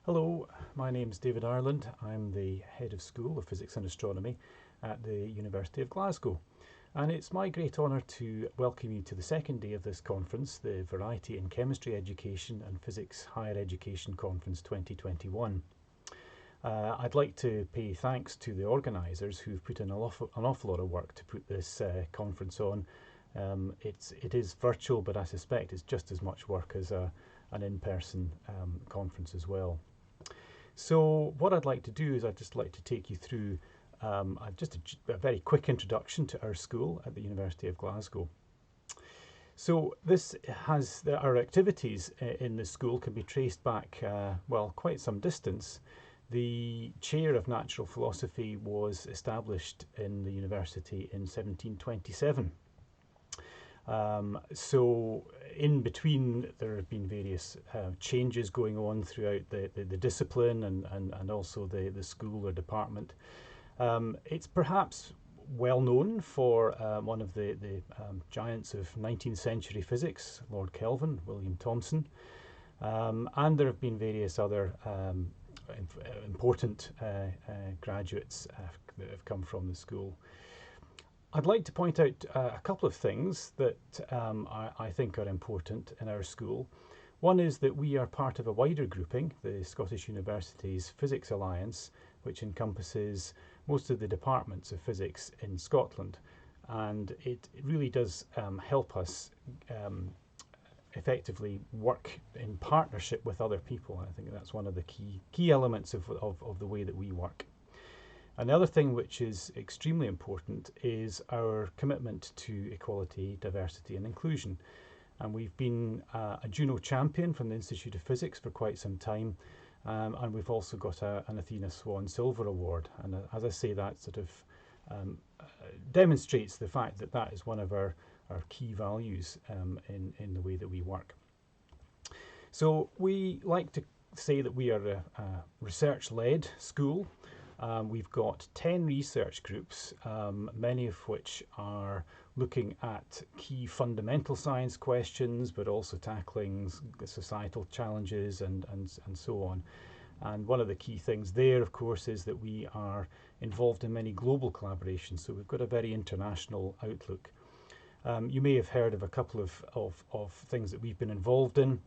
Hello, my name's David Ireland. I'm the Head of School of Physics and Astronomy at the University of Glasgow. And it's my great honour to welcome you to the second day of this conference, the Variety in Chemistry Education and Physics Higher Education Conference 2021. I'd like to pay thanks to the organisers who've put in an awful lot of work to put this conference on. It is virtual, but I suspect it's just as much work as an in-person conference as well. So what I'd like to do is I'd just like to take you through just a very quick introduction to our school at the University of Glasgow. So this has our activities in the school can be traced back, well, quite some distance. The chair of natural philosophy was established in the university in 1727. So in between there have been various changes going on throughout the discipline and also the school or department. It's perhaps well known for one of the giants of 19th century physics, Lord Kelvin, William Thomson, and there have been various other important graduates that have come from the school. I'd like to point out a couple of things that I think are important in our school. One is that we are part of a wider grouping, the Scottish Universities Physics Alliance, which encompasses most of the departments of physics in Scotland. And it really does help us effectively work in partnership with other people. I think that's one of the key elements of the way that we work. Another thing which is extremely important is our commitment to equality, diversity and inclusion. And we've been a Juno champion from the Institute of Physics for quite some time. And we've also got an Athena Swan Silver Award. And as I say, that sort of demonstrates the fact that that is one of our key values in the way that we work. So we like to say that we are a research-led school. We've got 10 research groups, many of which are looking at key fundamental science questions, but also tackling societal challenges and so on. And one of the key things there, of course, is that we are involved in many global collaborations, so we've got a very international outlook. You may have heard of a couple of things that we've been involved in.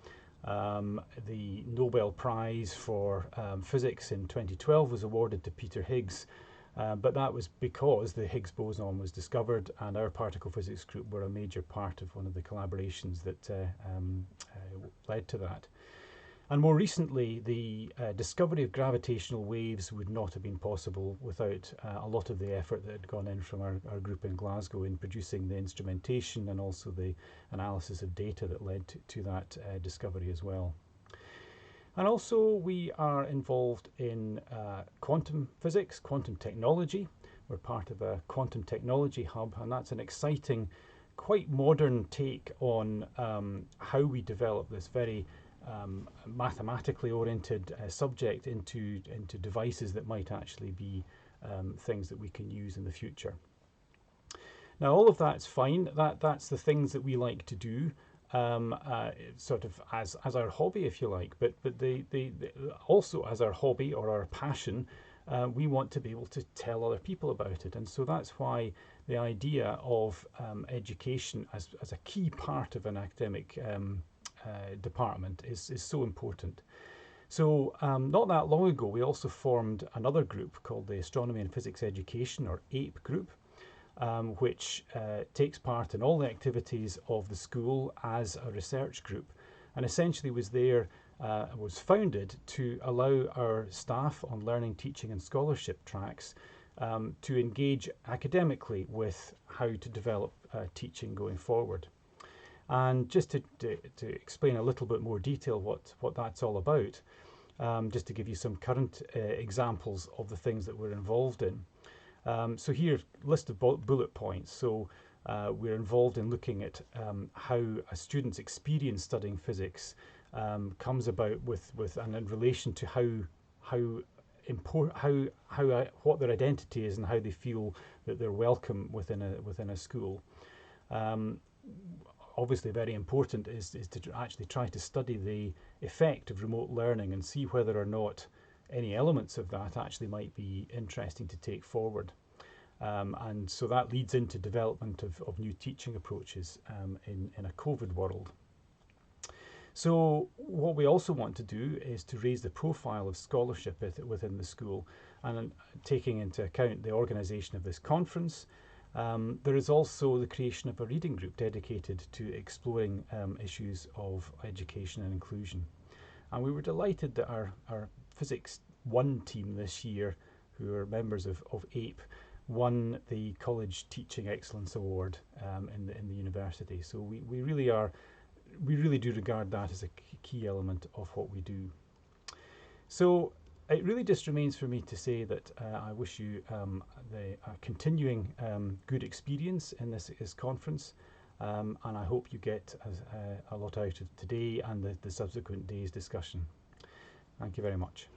The Nobel Prize for Physics in 2012 was awarded to Peter Higgs, but that was because the Higgs boson was discovered, and our particle physics group were a major part of one of the collaborations that led to that. And more recently, the discovery of gravitational waves would not have been possible without a lot of the effort that had gone in from our group in Glasgow in producing the instrumentation and also the analysis of data that led to that discovery as well. And also we are involved in quantum physics, quantum technology. We're part of a quantum technology hub, and that's an exciting, quite modern take on how we develop this very mathematically oriented subject into devices that might actually be things that we can use in the future. Now all of that's fine. That's the things that we like to do, sort of as our hobby, if you like. But also as our hobby or our passion, we want to be able to tell other people about it. And so that's why the idea of education as a key part of an academic department is so important. So not that long ago we also formed another group called the Astronomy and Physics Education, or APE group, which takes part in all the activities of the school as a research group, and essentially was founded to allow our staff on learning, teaching and scholarship tracks to engage academically with how to develop teaching going forward. And just to explain a little bit more detail what that's all about, just to give you some current examples of the things that we're involved in. So here, list of bullet points. So we're involved in looking at how a student's experience studying physics comes about and in relation to what their identity is and how they feel that they're welcome within a school. Obviously very important is to actually try to study the effect of remote learning and see whether or not any elements of that actually might be interesting to take forward. And so that leads into development of new teaching approaches in a COVID world. So what we also want to do is to raise the profile of scholarship within the school, and taking into account the organisation of this conference, there is also the creation of a reading group dedicated to exploring issues of education and inclusion. And we were delighted that our Physics 1 team this year, who are members of APE, won the College Teaching Excellence Award in the university. So we really do regard that as a key element of what we do. So it really just remains for me to say that I wish you a continuing good experience in this conference, and I hope you get a lot out of today and the subsequent day's discussion. Thank you very much.